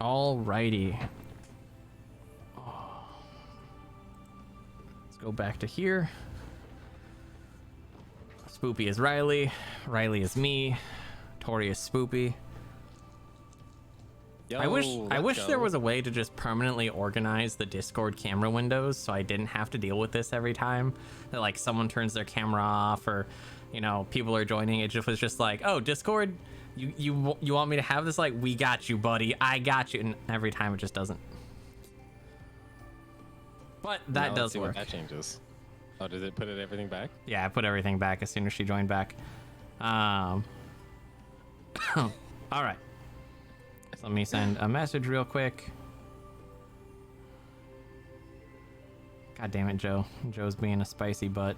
Alrighty. Let's go back to here. Spoopy is Riley. Riley is me. Tori is Spoopy. Yo, I wish there was a way to just permanently organize the Discord camera windows so I didn't have to deal with this every time that like someone turns their camera off or people are joining. It just was just like, oh, Discord, you want me to have this? Like, we got you, buddy. I got you. And every time it just doesn't. But that does work. That changes. Oh, did it put everything back? Yeah, I put everything back as soon as she joined back. All right. So let me send a message real quick. God damn it, Joe. Joe's being a spicy butt.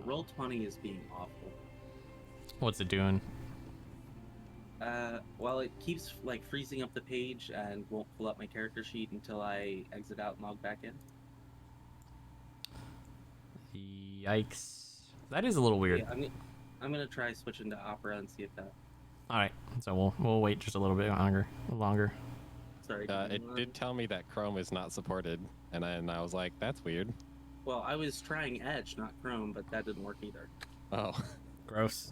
Roll20 is being awful. What's it doing? Well, it keeps like freezing up the page and won't pull up my character sheet until I exit out and log back in. Yikes. That is a little weird. Yeah, I'm gonna try switching to Opera and see if that. All right, so we'll wait just a little bit longer. Sorry. It did tell me that Chrome is not supported, and I was like, that's weird. Well, I was trying Edge, not Chrome, but that didn't work either. Oh, Gross.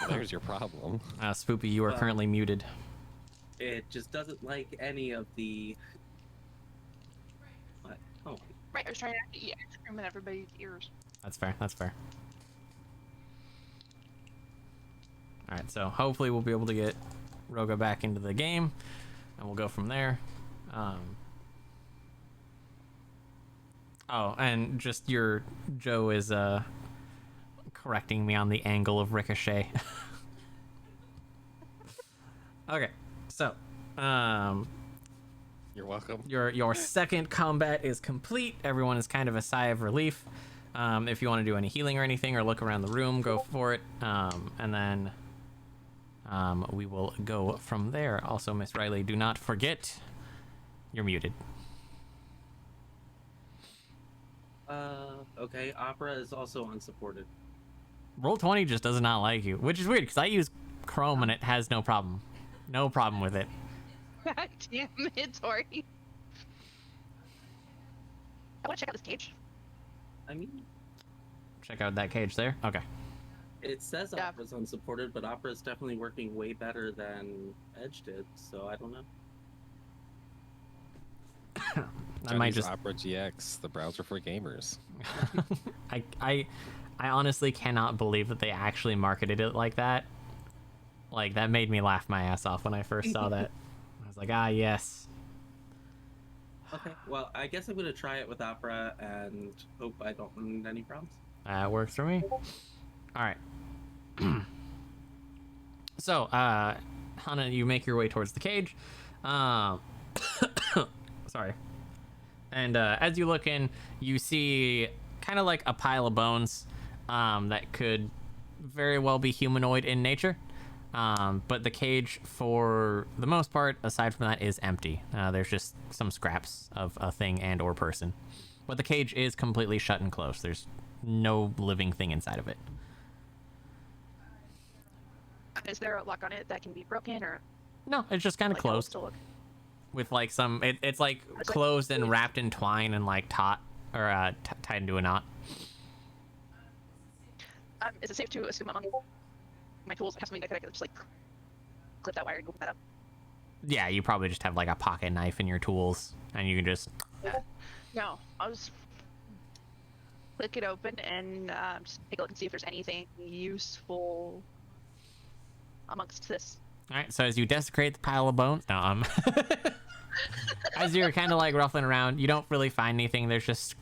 there's your problem. Spoopy, you are currently muted. It just doesn't like any of the. What? Oh. Right, I was trying to eat ice cream in everybody's ears. That's fair. All right, so hopefully we'll be able to get Roga back into the game, and we'll go from there. Oh, and just Joe is correcting me on the angle of Ricochet. Okay, so You're welcome. your second combat is complete. Everyone is kind of a sigh of relief. If you want to do any healing or anything or look around the room, go for it. And then we will go from there. Also, Miss Riley, do not forget you're muted. Okay, Opera is also unsupported. Roll20 just does not like you, which is weird because I use Chrome and it has no problem. No problem with it. God damn it, Tori. I want to check out this cage. I mean, Check out that cage there. Okay. it says Yeah. Opera's unsupported, but Opera is definitely working way better than Edge did, so I don't know. I might just Opera GX, the browser for gamers. I honestly cannot believe that they actually marketed it like that. Like, that made me laugh my ass off when I first saw that. I was like, ah, yes. Okay, well, I guess I'm gonna try it with Opera and hope I don't run into any problems. That works for me. All right. So, Hana, you make your way towards the cage. Sorry. And as you look in, you see kind of like a pile of bones that could very well be humanoid in nature. But the cage, for the most part, aside from that, is empty. There's just some scraps of a thing and or person. But the cage is completely shut and closed. There's no living thing inside of it. Is there a lock on it that can be broken or? No, it's just kind of like, closed. still look? With like some, it's like closed and wrapped in twine and like tied into a knot. Is it safe to assume among my tools I have something that could just like clip that wire and open that up? Yeah, you probably just have like a pocket knife in your tools, and you can just. No, I'll just click it open and just take a look and see if there's anything useful amongst this. All right. So as you desecrate the pile of bones, no, as you're kind of like ruffling around, you don't really find anything. There's just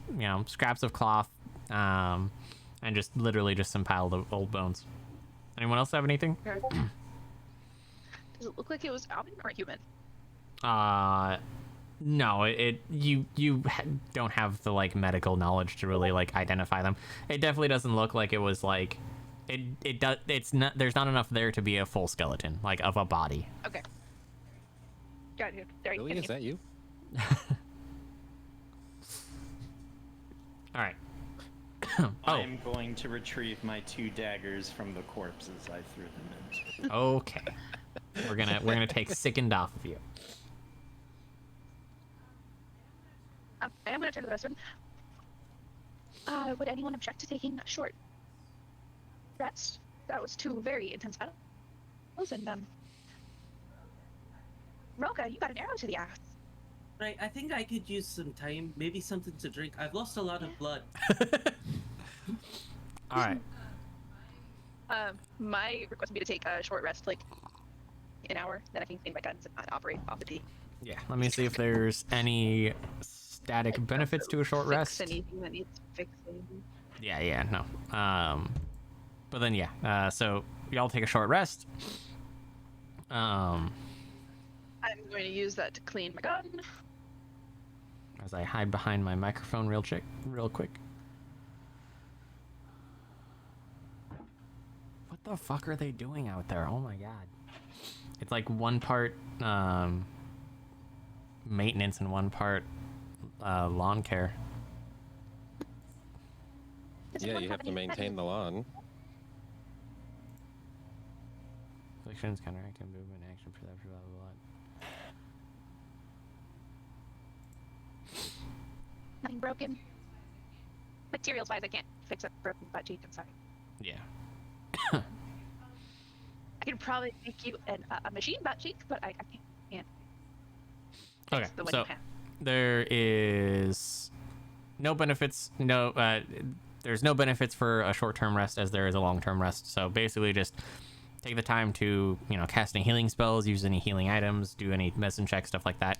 scraps of cloth, and just literally just some piled of old bones. Anyone else have anything? Does it look like it was alien or human? No. You don't have the like medical knowledge to really like identify them. It definitely doesn't look like it was like it does. It's not. There's not enough there to be a full skeleton like of a body. Okay. Got it. There Really? Is that you? All right. Oh, I'm going to retrieve my 2 daggers from the corpses I threw them into. okay. We're gonna take sickened off of you. I am going to turn to the rest of them. Would anyone object to taking a short rest? That was 2 very intense battles, and Roka, you got an arrow to the ass. Right, I think I could use some time, maybe something to drink. I've lost a lot of blood. All right. My request would be to take a short rest, like an hour, then I can clean my guns and not operate off the tea. Yeah. Let me see if there's any static benefits to a short rest. Fix anything that needs fixing. Yeah. No. But then yeah. So y'all take a short rest. I'm going to use that to clean my gun. As I hide behind my microphone real quick. What the fuck are they doing out there? Oh my god. It's like one part maintenance and one part lawn care. Does Yeah, anyone you have to any maintain the lawn. Afflictions, counteracting movement, action, perception, blah blah blah. Nothing broken. Materials wise, I can't fix a broken butt cheek. I'm sorry. Yeah. I could probably make you a machine butt cheek, but I can't. Okay, Fix the one so you have. there is no benefits. There's no benefits for a short-term rest as there is a long-term rest. So basically, just take the time to cast any healing spells, use any healing items, do any medicine checks, stuff like that.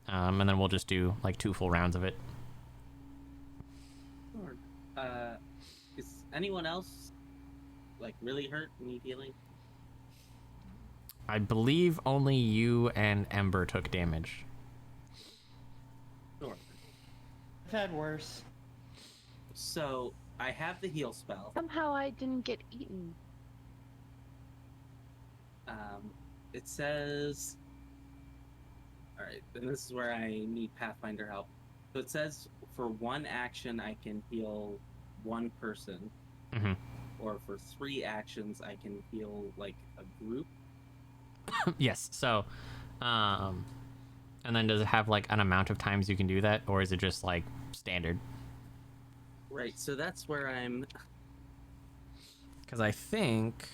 And then we'll just do like 2 full rounds of it. Sure. Is anyone else like really hurt? Need healing? I believe only you and Ember took damage. Sure. I've had worse. So I have the heal spell. Somehow I didn't get eaten. It says. All right, and this is where I need Pathfinder help. So it says for 1 action I can heal 1 person, Mm-hmm. or for 3 actions I can heal like a group. Yes. So, and then does it have like an amount of times you can do that, or is it just like standard? Right. So that's where I'm. Because I think.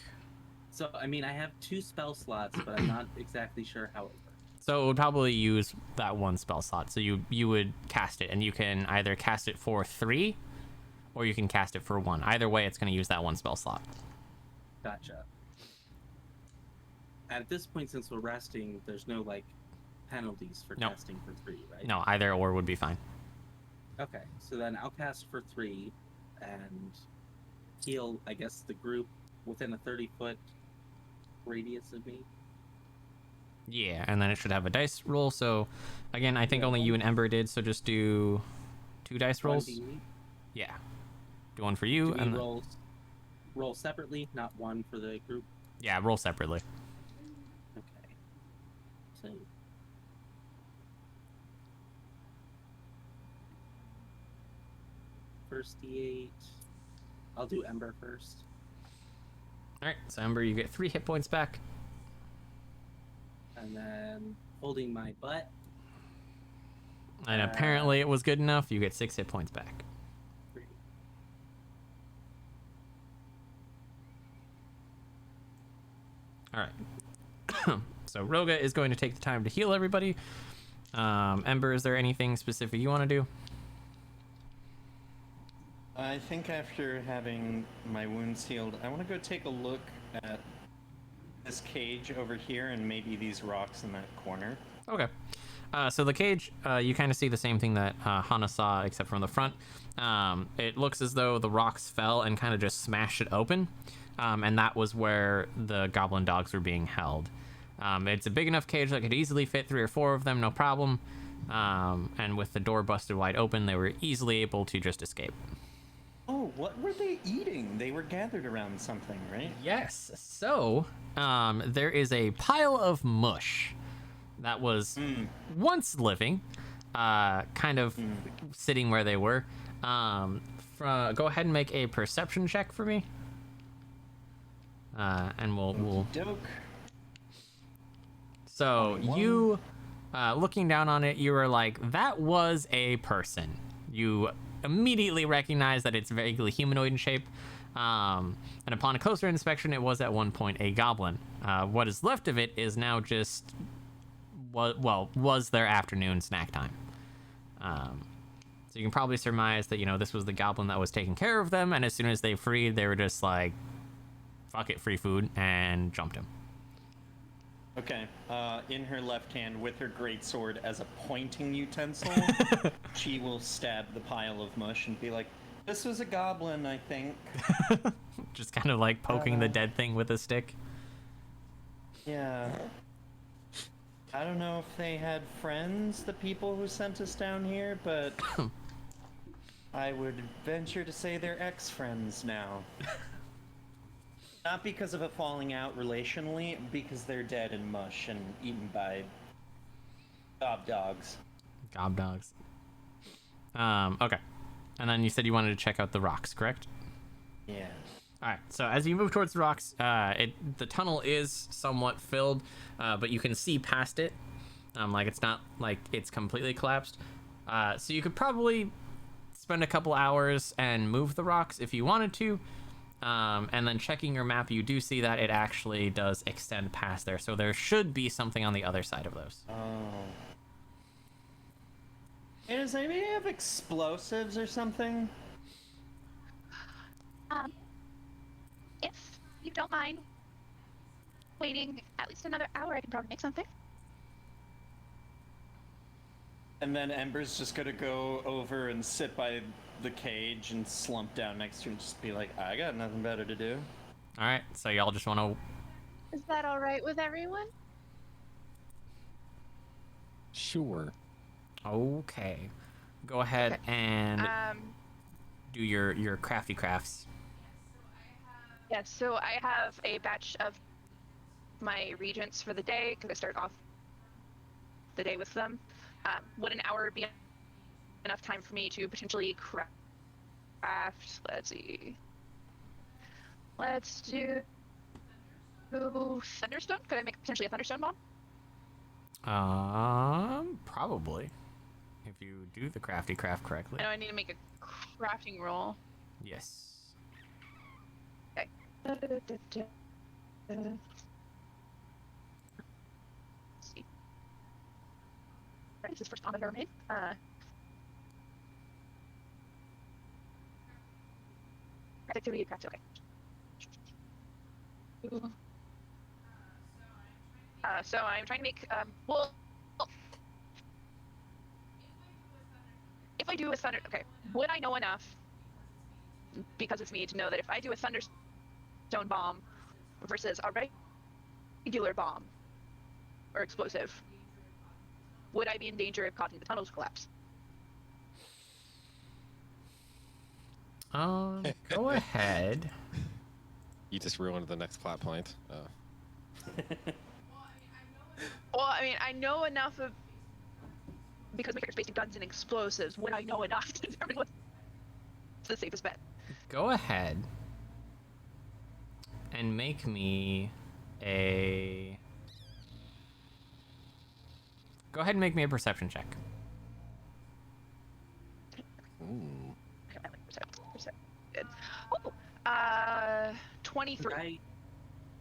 So I mean, I have 2 spell slots, but I'm not exactly sure how it works. So it would probably use that 1 spell slot. So you would cast it, and you can either cast it for 3, or you can cast it for 1. Either way, it's going to use that 1 spell slot. Gotcha. At this point, since we're resting, there's no like penalties for Nope. casting for 3, right? No, either or would be fine. Okay, so then I'll cast for 3 and heal, I guess, the group within a 30-foot radius of me. Yeah, and then it should have a dice roll. So again, I think Yeah. only you and Ember did. So just do 2 dice rolls. 1d8. Yeah, do 1 for you, Do and we roll separately, not 1 for the group? yeah, roll separately. Okay. So. First D8. I'll do Ember first. All right, so Ember, you get 3 hit points back. And then holding my butt. And apparently it was good enough. You get 6 hit points back. 3. All right. So Roga is going to take the time to heal everybody. Ember, is there anything specific you want to do? I think after having my wounds healed, I want to go take a look at this cage over here and maybe these rocks in that corner. Okay. So the cage, you kind of see the same thing that Hana saw, except from the front. It looks as though the rocks fell and kind of just smashed it open. And that was where the goblin dogs were being held. It's a big enough cage that could easily fit 3 or 4 of them, no problem. And with the door busted wide open, they were easily able to just escape. Oh, what were they eating? They were gathered around something, right? Yes. So there is a pile of mush that was once living, kind of sitting where they were. go ahead and make a perception check for me. And we'll. Doke. So you, looking down on it, you were like, that was a person. You immediately recognize that it's vaguely humanoid in shape. And upon a closer inspection, it was at one point a goblin. What is left of it is now just, was their afternoon snack time. So you can probably surmise that, this was the goblin that was taking care of them, and as soon as they freed, they were just like, fuck it, free food, and jumped him. Okay, in her left hand, with her greatsword as a pointing utensil, she will stab the pile of mush and be like, this was a goblin, I think. Just kind of like poking the dead thing with a stick. Yeah. I don't know if they had friends, the people who sent us down here, but I would venture to say they're ex-friends now. Not because of a falling out relationally, because they're dead and mush and eaten by gob dogs. Gob dogs. Okay. And then you said you wanted to check out the rocks, correct? Yeah. All right. So as you move towards the rocks, the tunnel is somewhat filled, but you can see past it. Like it's not like it's completely collapsed. So you could probably spend a couple hours and move the rocks if you wanted to. And then checking your map, you do see that it actually does extend past there. So there should be something on the other side of those. Oh. Hey, does anybody have explosives or something? If you don't mind waiting at least another hour, I can probably make something. And then Ember's just gonna go over and sit by the cage and slump down next to her and just be like, I got nothing better to do. All right. So y'all just want to... Is that all right with everyone? Sure. Okay. Go ahead and do your crafty crafts. Yes, so I have a batch of my regents for the day because I start off the day with them. Would an hour be enough time for me to potentially craft? Let's see. Let's do thunderstone. Could I make potentially a thunderstone bomb? Probably. If you do the crafty craft correctly. I know I need to make a crafting roll. Yes. Okay. Let's see. Right, this is the first bomb I've ever made. Activity craft, okay. So I'm trying to make, well, if I do a thunder, okay, would I know enough, because it's me, to know that if I do a thunderstone bomb versus a regular bomb or explosive, would I be in danger of causing the tunnels to collapse? Go ahead. You just ruined the next plot point. Oh. Well, I mean, I know enough of, because my character's based in guns and explosives, would I know enough to determine what's the safest bet? Go ahead and make me a... Go ahead and make me a perception check. Ooh. Okay, I like perception. Good. Oh, 23.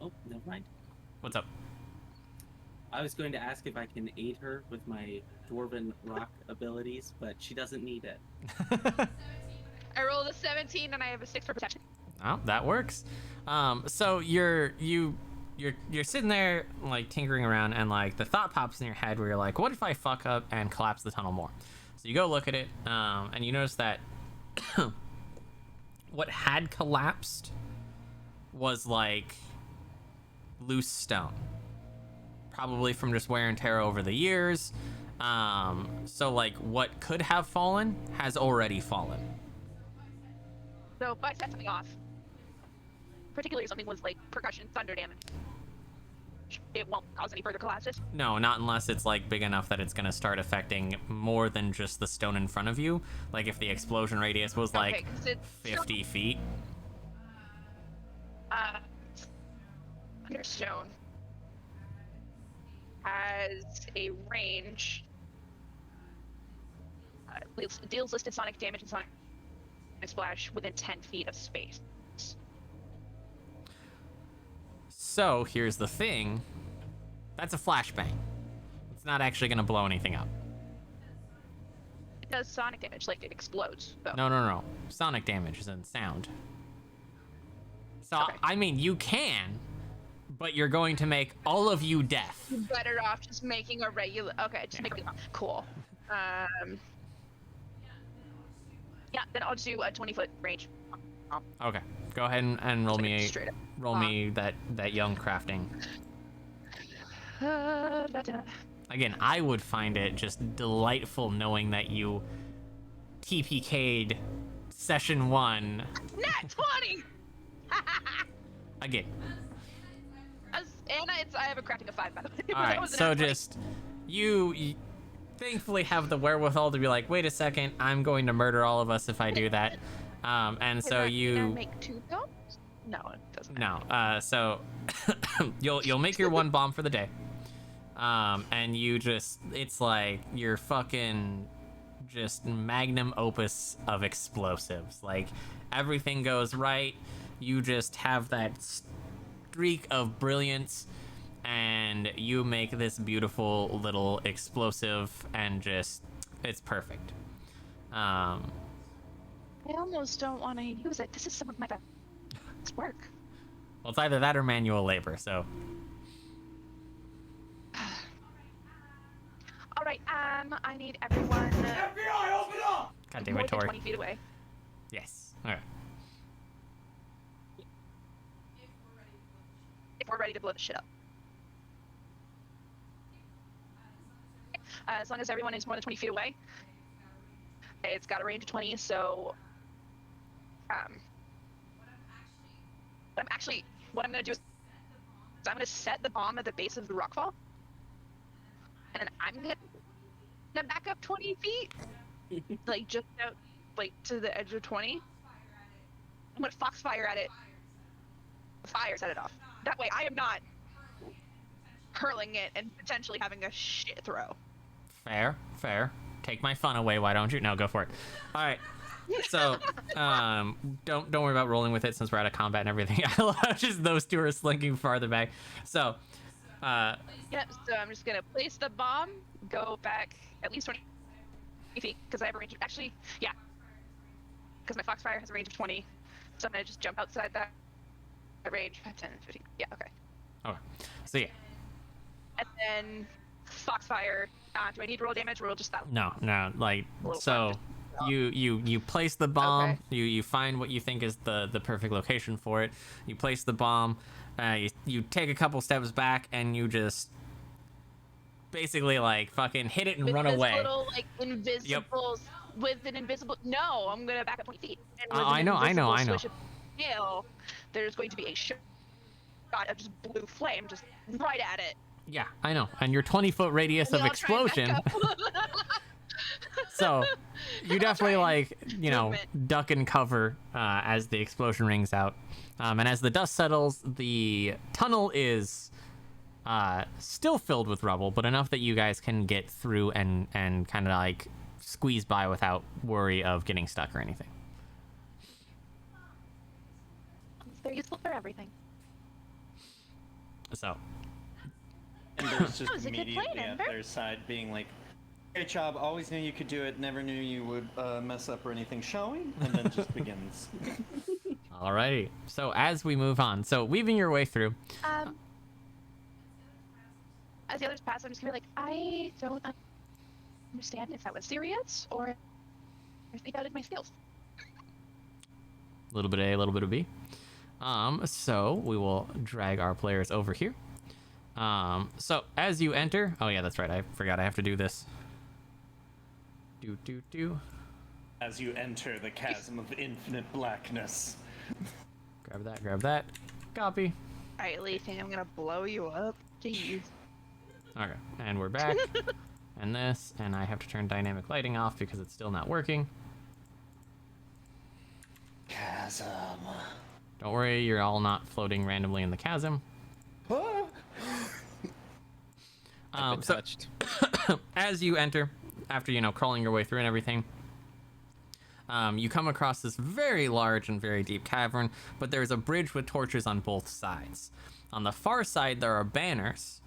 Oh, never mind. What's up? I was going to ask if I can aid her with my dwarven rock abilities, but she doesn't need it. I rolled a 17 and I have a 6 for perception. Oh, that works. So you're sitting there like tinkering around, and like the thought pops in your head where you're like, what if I fuck up and collapse the tunnel more? So you go look at it, and you notice that what had collapsed was like loose stone, probably from just wear and tear over the years. So like what could have fallen has already fallen. So if I set something off, particularly if something was like percussion, thunder damage, it won't cause any further collapses. No, not unless it's like big enough that it's gonna start affecting more than just the stone in front of you. Like if the explosion radius was like 50 feet. Thunderstone has a range. Deals listed sonic damage and sonic splash within 10 feet of space. So here's the thing. That's a flashbang. It's not actually gonna blow anything up. It does sonic damage, like it explodes. Though. No. Sonic damage isn't sound. So, Okay. I mean, you can, but you're going to make all of you deaf. You're better off just making a regular. Okay, just make it cool. Yeah, then I'll do a 20-foot range. Okay, go ahead and roll me Straight up. that young crafting. Da-da. Again, I would find it just delightful knowing that you TPK'd session 1. Nat 20! Again. Anna, I have a crafting of 5, by the way. All right, so just you thankfully have the wherewithal to be like, wait a second, I'm going to murder all of us if I do that. And so Can I you make 2 bombs? No, it doesn't. no. So you'll make your 1 bomb for the day. And you just, it's like your fucking just magnum opus of explosives. Like everything goes right. You just have that streak of brilliance and you make this beautiful little explosive and just, it's perfect. I almost don't want to use it. This is some of my best work. Well, it's either that or manual labor, so. All right, I need everyone. FBI, open up! God damn more it, than Tori. 20 feet away. Yes. All right. If we're ready to blow the shit up. As long as everyone is more than 20 feet away. It's got a range of 20, so what I'm going to do is I'm going to set the bomb at the base of the rockfall, and then I'm going to back up 20 feet, like just out, like to the edge of 20. I'm going to foxfire at it. Set it off. That way, I am not hurling it and potentially having a shit throw. Fair. Take my fun away, why don't you? No, go for it. All right. So, don't worry about rolling with it since we're out of combat and everything. I love just those two are slinking farther back. So, Yep, so I'm just gonna place the bomb, go back at least 20 feet, because I have a range of, actually, yeah, because my Foxfire has a range of 20, so I'm gonna just jump outside that range, 5, 10, 15, yeah, okay. okay. So yeah. And then Foxfire, do I need to roll damage, or roll just that? No, like, Little so fun. you place the bomb, Okay. you find what you think is the perfect location for it, you place the bomb, you take a couple steps back, and you just basically like fucking hit it and With run this away. little, like, invisible, with an invisible, no, I'm gonna back up 20 feet. And with I an know. invisible swish of tail, there's going to be a shot of just blue flame just right at it. Yeah, I know. And your 20-foot radius We of all try and explosion. back up. So you definitely like, you know, Movement. duck and cover as the explosion rings out. And as the dust settles, the tunnel is still filled with rubble, but enough that you guys can get through and kind of like squeeze by without worry of getting stuck or anything. They're useful for everything. So Ember's just That was a good immediately plan, at Ember. their side, being like, "Great job! Always knew you could do it. Never knew you would mess up or anything." Showing, and then just begins. alrighty. So as we move on, so weaving your way through. As the others pass, I'm just gonna be like, I don't understand if that was serious or if they doubted my skills. A little bit of A, a little bit of B. So we will drag our players over here. So as you enter, oh yeah, that's right. I forgot I have to do this. Do. As you enter the chasm of infinite blackness. Grab that. Copy. Alright, Lee, think I'm gonna blow you up Jeez. Okay, and we're back. And this, and I have to turn dynamic lighting off because it's still not working. Chasm. Don't worry, you're all not floating randomly in the chasm. I've been So touched. as you enter, after crawling your way through and everything, you come across this very large and very deep cavern, but there's a bridge with torches on both sides. On the far side, there are banners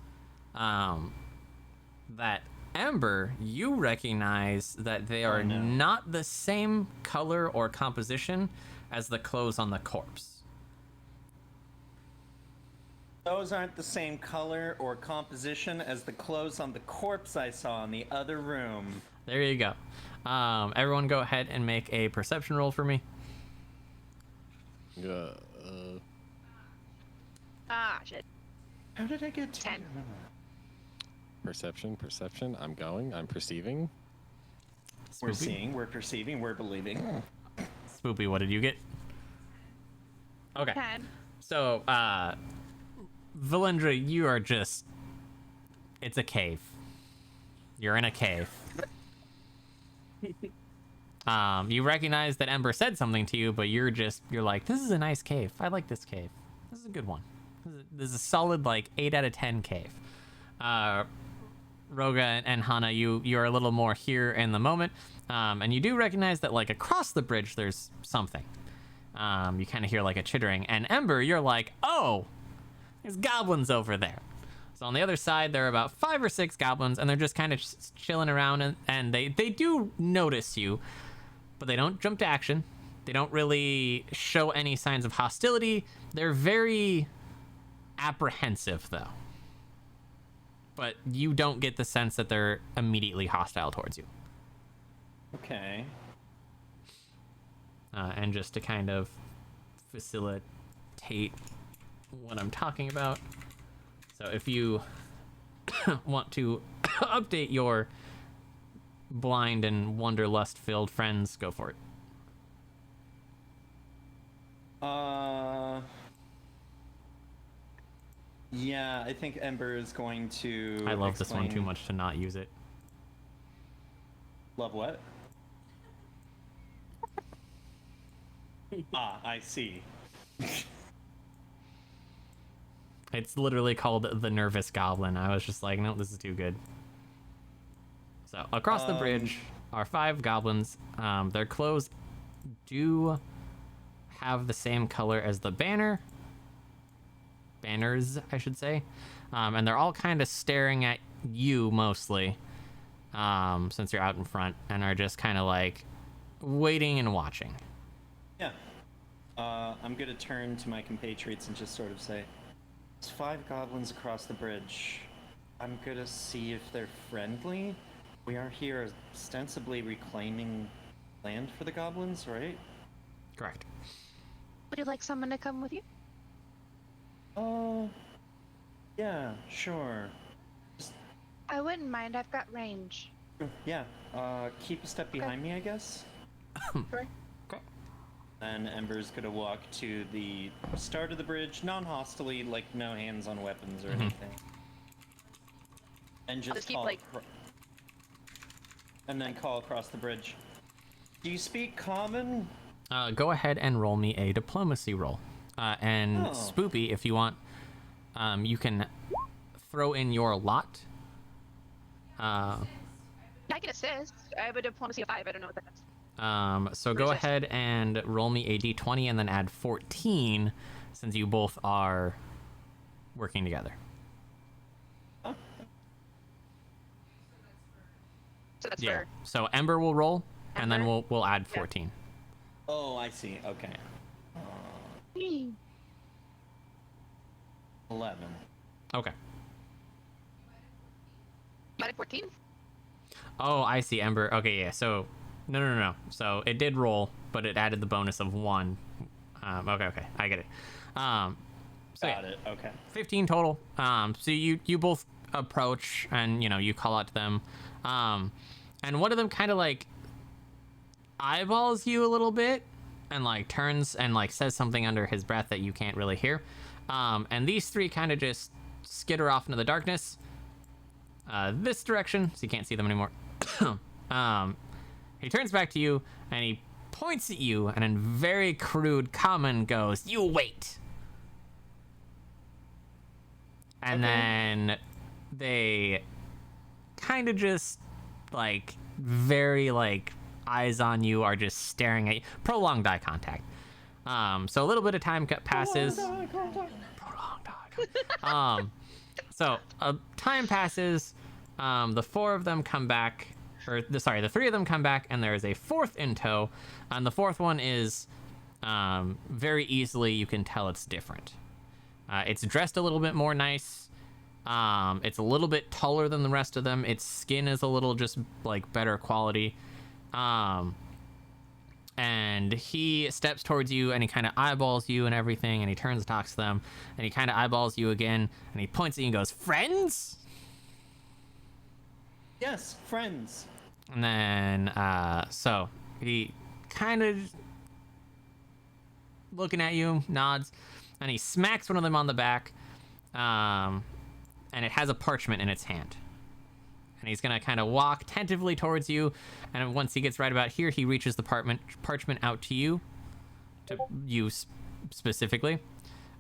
that Ember, you recognize that they are not the same color or composition as the clothes on the corpse. Those aren't the same color or composition as the clothes on the corpse I saw in the other room. There you go. Everyone go ahead and make a perception roll for me. Ah, shit. How did I get 10. Perception. I'm perceiving. We're Spoopy. seeing, we're perceiving, we're believing. Spoopy, what did you get? Okay. 10. So, Valendra, you are just... It's a cave. You're in a cave. You recognize that Ember said something to you, but you're like, this is a nice cave. I like this cave. This is a good one. This is a solid, 8 out of 10 cave. Roga and Hana, you're a little more here in the moment. And you do recognize that, across the bridge, there's something. You kind of hear, a chittering. And Ember, you're like, oh, there's goblins over there. So on the other side, there are about 5 or 6 goblins, and they're just kind of chilling around, and they do notice you, but they don't jump to action. They don't really show any signs of hostility. They're very apprehensive, though. But you don't get the sense that they're immediately hostile towards you. Okay. And just to kind of facilitate what I'm talking about. So if you want to update your blind and wanderlust-filled friends, go for it. Yeah, I think Ember is going to I love this one too explain- much to not use it. Love what? I see. It's literally called the Nervous Goblin. I was just like, no, this is too good. So across the bridge are 5 goblins. Their clothes do have the same color as the banners, I should say. And they're all kind of staring at you mostly, since you're out in front, and are just kind of waiting and watching. Yeah. I'm gonna turn to my compatriots and just sort of say, there's 5 goblins across the bridge. I'm gonna see if they're friendly. We are here ostensibly reclaiming land for the goblins, right? Correct. Would you like someone to come with you? Yeah, sure. I wouldn't mind. I've got range. Yeah, keep a step behind me, I guess. Sure. Okay. And Ember's gonna walk to the start of the bridge, non-hostily, no hands on weapons or anything. And just just keep, call like- and then call across the bridge. Do you speak common? Go ahead and roll me a diplomacy roll. And Oh. Spoopy, if you want, you can throw in your lot. I can assist. I have a diplomacy of 5. I don't know what that is. So go Resist. ahead and roll me a d20 and then add 14 since you both are working together. So that's Yeah. for So Ember will roll and then Ember? we'll add Yeah. 14. Oh, I see. Okay. 11. Okay. you added 14? Oh, I see, Ember. Okay, yeah. So no. So it did roll, but it added the bonus of 1. Okay. I get it. So Got yeah, it. Okay. 15 total. So you both approach and you call out to them. And one of them kind of eyeballs you a little bit and turns and says something under his breath that you can't really hear. And these 3 kind of just skitter off into the darkness. This direction, so you can't see them anymore. He turns back to you, and he points at you, and in very crude common goes, "You wait." And then they kind of just, like, very, like, eyes on you, are just staring at you. Prolonged eye contact. So a little bit of time passes. Prolonged eye contact. So time passes. The four of them come back, the three of them come back, and there is a fourth in tow. And the fourth one is very easily, you can tell it's different. It's dressed a little bit more nice. It's a little bit taller than the rest of them. Its skin is a little just like better quality. And he steps towards you, and he kind of eyeballs you and everything, and he turns and talks to them, and he kind of eyeballs you again, and he points at you and goes, "Friends?" Yes, friends. And then, so he kind of looking at you, nods, and he smacks one of them on the back, and it has a parchment in its hand. And he's going to kind of walk tentatively towards you, and once he gets right about here, he reaches the parchment out to you specifically.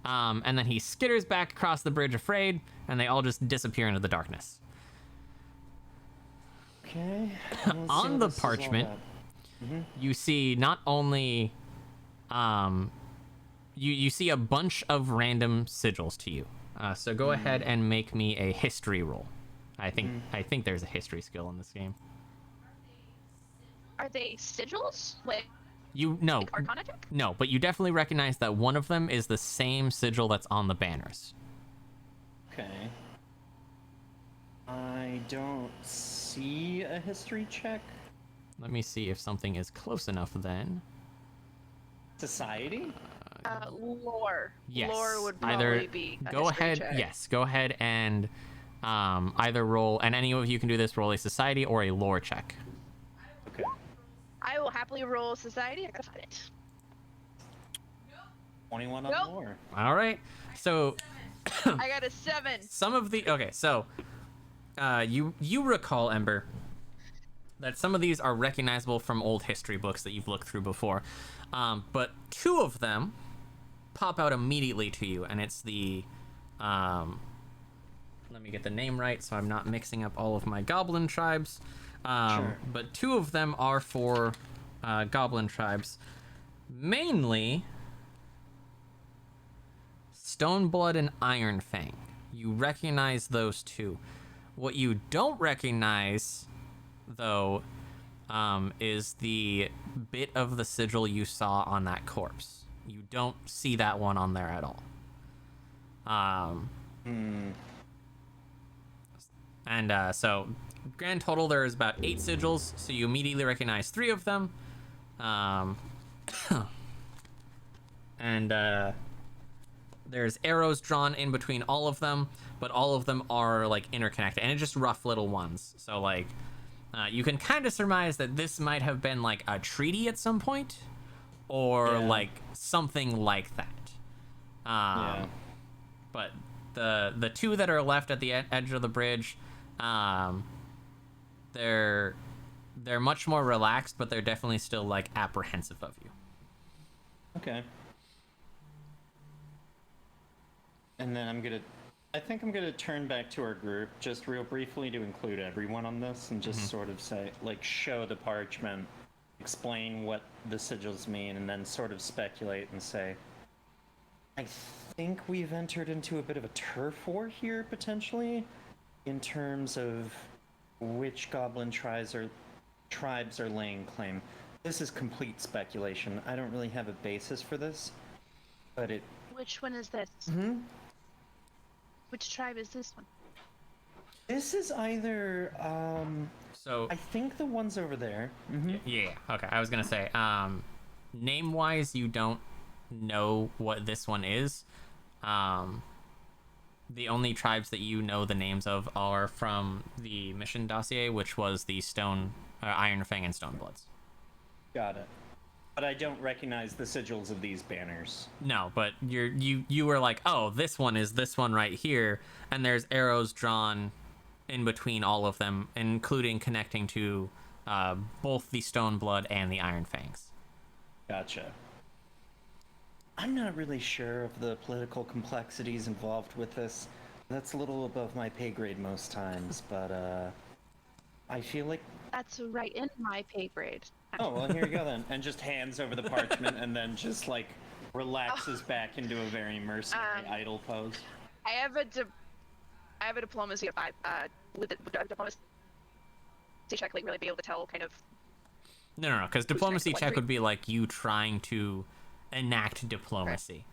And then he skitters back across the bridge afraid, and they all just disappear into the darkness. Okay. On the parchment, you see not only you see a bunch of random sigils to you. So go ahead and make me a history roll. I think there's a history skill in this game. Are they sigils? Like Arcana check? No, but you definitely recognize that one of them is the same sigil that's on the banners. Okay. I don't see a history check. Let me see if something is close enough then. Society? Lore. Yes. Lore would either probably be a go history ahead. check. Yes, go ahead and either roll, and any of you can do this. Roll a society or a lore check. Okay. I will happily roll society. I gotta find it. 21 on Nope. lore. All right. So I got a 7. some of the so you recall, Ember, that some of these are recognizable from old history books that you've looked through before, but two of them pop out immediately to you, and it's the let me get the name right so I'm not mixing up all of my goblin tribes. Sure. But two of them are for goblin tribes, mainly Stoneblood and Ironfang. You recognize those two. What you don't recognize, though, is the bit of the sigil you saw on that corpse. You don't see that one on there at all. And so, grand total, there is about 8 sigils, so you immediately recognize 3 of them. And there's arrows drawn in between all of them, but all of them are like interconnected, and it's just rough little ones. So like, you can kind of surmise that this might have been like a treaty at some point, or like something like that. But the two that are left at the edge of the bridge, they're much more relaxed, but they're definitely still like apprehensive of you. Okay. And then I think I'm gonna turn back to our group just real briefly to include everyone on this and just sort of say, like, show the parchment, explain what the sigils mean, and then sort of speculate and say, I think we've entered into a bit of a turf war here, potentially, in terms of which goblin tribes are laying claim. This is complete speculation. I don't really have a basis for this, but it... Which one is this? Which tribe is this one? This is either, So I think the one's over there. yeah, okay. I was gonna say, name-wise, you don't know what this one is. The only tribes that you know the names of are from the mission dossier, which was the Ironfang and Stonebloods. Got it. But I don't recognize the sigils of these banners. No, but you were like, oh, this one is this one right here, and there's arrows drawn in between all of them, including connecting to both the Stone Blood and the Iron Fangs. Gotcha. I'm not really sure of the political complexities involved with this. That's a little above my pay grade most times, but I feel like... That's right in my pay grade. Oh, well, here you go then. And just hands over the parchment and then just, like, relaxes back into a very mercenary idle pose. I have a diplomacy of 5. With a diplomacy check, like, really be able to tell kind of... No, because diplomacy like, check would be like you trying to enact diplomacy.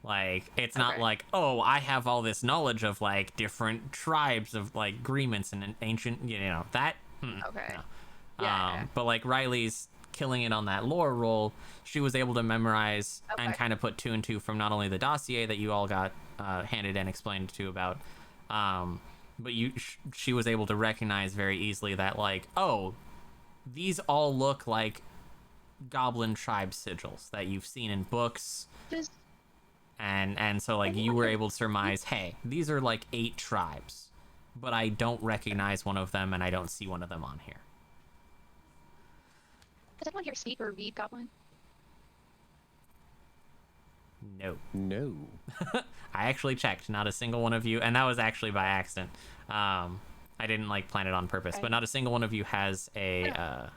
Like, it's not like, oh, I have all this knowledge of, like, different tribes of, like, agreements and ancient, you know, that... Okay. No. Yeah. But, like, Riley's killing it on that lore roll. She was able to memorize and kind of put 2 and 2 from not only the dossier that you all got handed and explained to about, but she was able to recognize very easily that, like, oh, these all look like goblin tribe sigils that you've seen in books. Just... And so, like, you were able to surmise, hey, these are, like, 8 tribes, but I don't recognize one of them, and I don't see one of them on here. Does anyone here speak or read Goblin? No. No. I actually checked. Not a single one of you, and that was actually by accident. I didn't, like, plan it on purpose, but not a single one of you has a...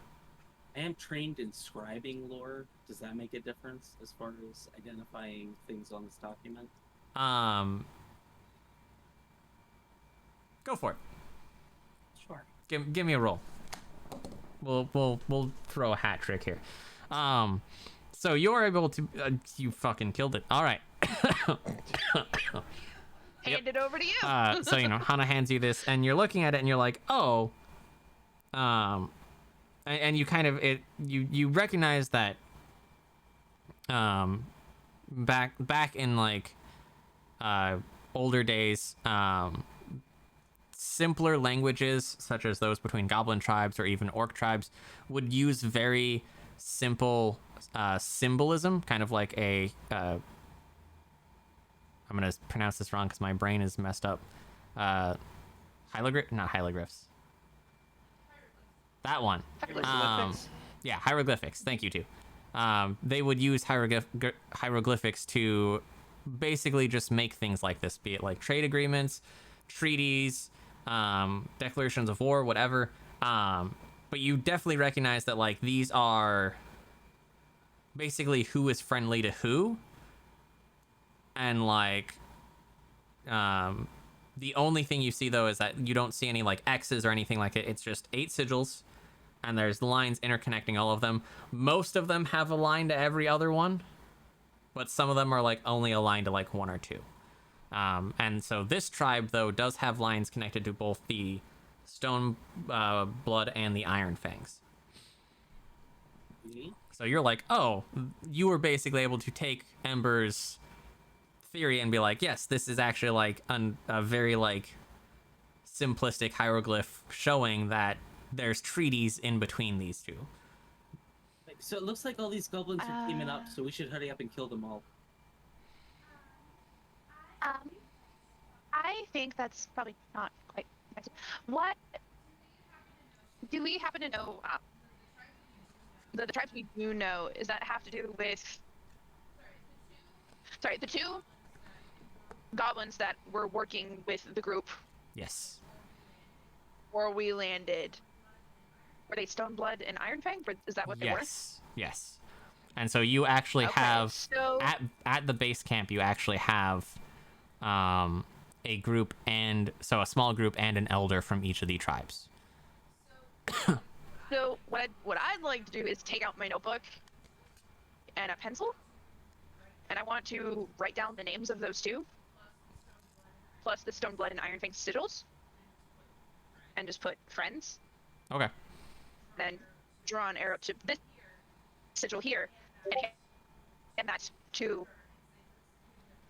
I am trained in scribing lore. Does that make a difference as far as identifying things on this document? Go for it. Sure. Give me a roll. We'll throw a hat trick here. So you're able to you fucking killed it. All right. Hand it over to you. So, you know, Hana hands you this, and you're looking at it, and you're like, oh. And you kind of you recognize that back in, like, older days, simpler languages such as those between goblin tribes or even orc tribes would use very simple symbolism, kind of like a I'm gonna pronounce this wrong because my brain is messed up. Not hieroglyphs. That one. Hieroglyphics? Yeah, hieroglyphics. Thank you, too. They would use hieroglyphics to basically just make things like this, be it like trade agreements, treaties, declarations of war, whatever. But you definitely recognize that, like, these are basically who is friendly to who. And, like, the only thing you see, though, is that you don't see any, like, X's or anything like it. It's just 8 sigils, and there's lines interconnecting all of them. Most of them have a line to every other one, but some of them are, like, only aligned to, like, 1 or 2. And so this tribe, though, does have lines connected to both the Stone Blood and the Iron Fangs. Mm-hmm. So you're like, oh, you were basically able to take Ember's theory and be like, yes, this is actually, like, a very, like, simplistic hieroglyph showing that there's treaties in between these two. So it looks like all these goblins are teaming up, so we should hurry up and kill them all. I think that's probably not quite effective. What do we happen to know? The tribes we do know, is that have to do with? Sorry, the 2 goblins that were working with the group. Yes. Or we landed. Were they Stone Blood and Iron Fang? Is that what they were? Yes. And so you actually have so... at the base camp, you actually have a group, and so a small group and an elder from each of the tribes. So what I'd like to do is take out my notebook and a pencil, and I want to write down the names of those 2, plus the Stone Blood and Iron Fang sigils, and just put friends. Okay. Then draw an arrow to this sigil here, and that's to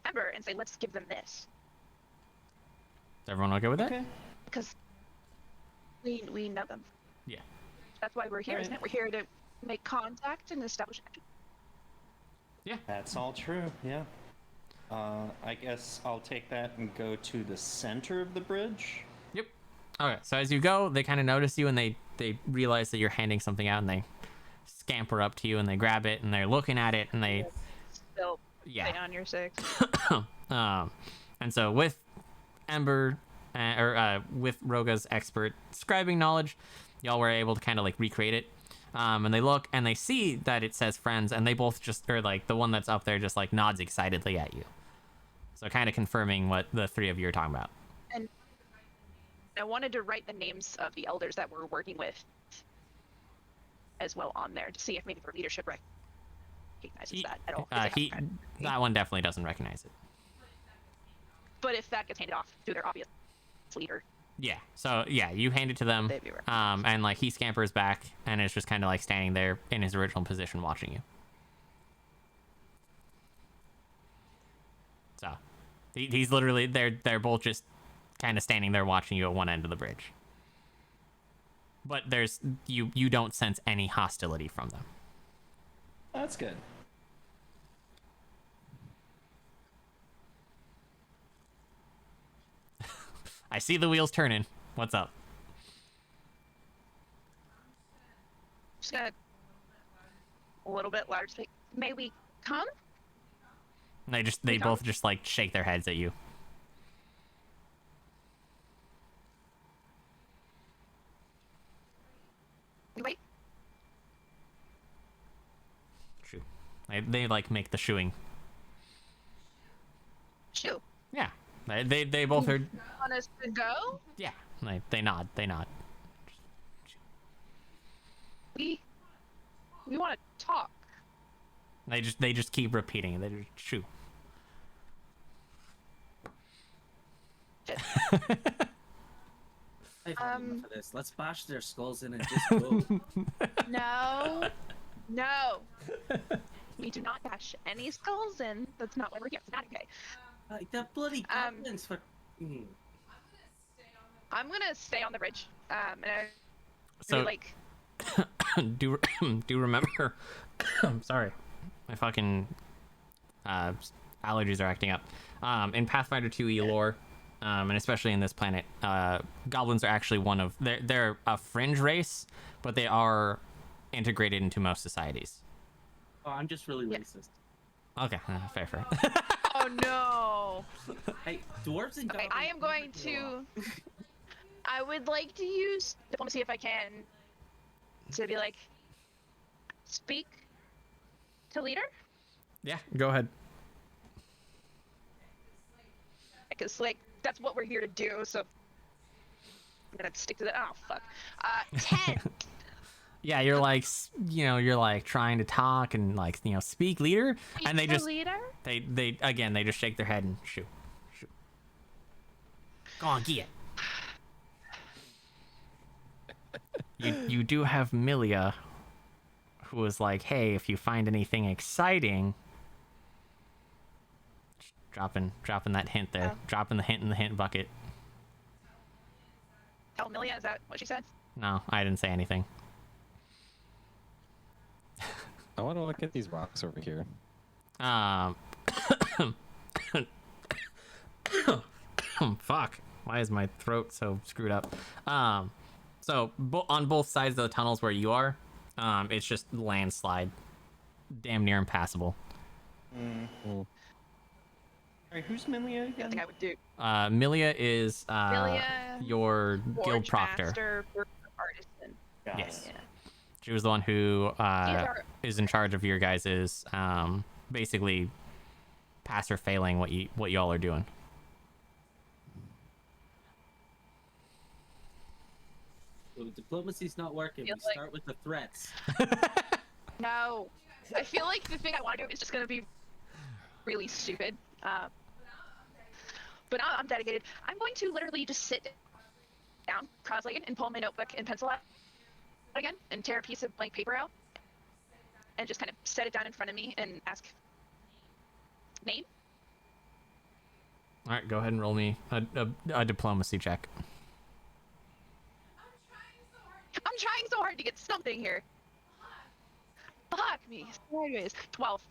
Ember, and say, let's give them this. Is everyone okay with that? Okay. Because we know them. Yeah. That's why we're here, isn't it? We're here to make contact and establish action. Yeah. That's all true, yeah. I guess I'll take that and go to the center of the bridge. Yep. Okay, so as you go, they kind of notice you and they realize that you're handing something out and they scamper up to you and they grab it and they're looking at it and they Still yeah. stay on your 6. And so with Ember with Roga's expert scribing knowledge, y'all were able to kind of like recreate it. And they look and they see that it says friends and they both just, or like the one that's up there just like nods excitedly at you. So kind of confirming what the three of you are talking about. And I wanted to write the names of the elders that we're working with as well on there to see if maybe their leadership recognizes that at all. That one definitely doesn't recognize it. But if that gets handed off to their obvious leader. Yeah. So yeah, you hand it to them. They'd be recognized. And like he scampers back and is just kind of like standing there in his original position watching you. So he's literally they're both just kind of standing there watching you at one end of the bridge. But there's you don't sense any hostility from them. That's good. I see the wheels turning. What's up? Just gonna a little bit louder. Say, may we come? And they both just like shake their heads at you. We wait. Shoo. They like make the shooing. Shoo. Yeah. They both are. Want us to go? Yeah. They nod. They nod. We want to talk. They just keep repeating it. They just shoo. I've had enough of this. Let's bash their skulls in and just go. No. No. We do not bash any skulls in. That's not why we're here. It's not okay. Like that bloody goblins for. I'm gonna stay on the bridge. And I So really, like. do remember? I'm sorry, my fucking allergies are acting up. In Pathfinder 2e lore, and especially in this planet, goblins are actually one of they're a fringe race, but they are integrated into most societies. Oh, I'm just really racist. Okay, fair. Oh no. Hey, dwarves and goblins. Okay, I am going to. I would like to use diplomacy if I can. To be like, speak to leader. Yeah, go ahead. Because like that's what we're here to do. So I'm gonna stick to that. Oh fuck. 10. Yeah, you're like, you're like trying to talk and like, speak leader, and they just leader? they again they just shake their head and shoot. Go on, get it. You do have Milia, who was like, hey, if you find anything exciting, dropping that hint there, dropping the hint in the hint bucket. Tell Milia, is that what she said? No, I didn't say anything. I want to look at these rocks over here. Fuck. Why is my throat so screwed up? So on both sides of the tunnels where you are, it's just landslide, damn near impassable. Alright, who's Milia I again? think I would do. Milia is Milia, your guild Forge proctor. Master, artisan. Got Yes. it. Yeah. She was the one who are- is in charge of your guys's basically pass or failing what y'all are doing. Well, diplomacy's not working. We Feels like- start with the threats. No. I feel like the thing I want to do is just gonna be really stupid. But I'm dedicated. I'm going to literally just sit down, cross-legged, and pull my notebook and pencil out again, and tear a piece of blank paper out, and just kind of set it down in front of me and ask, name? All right, go ahead and roll me a diplomacy check. I'm trying so hard to get something here. Fuck me. Sideways. 12.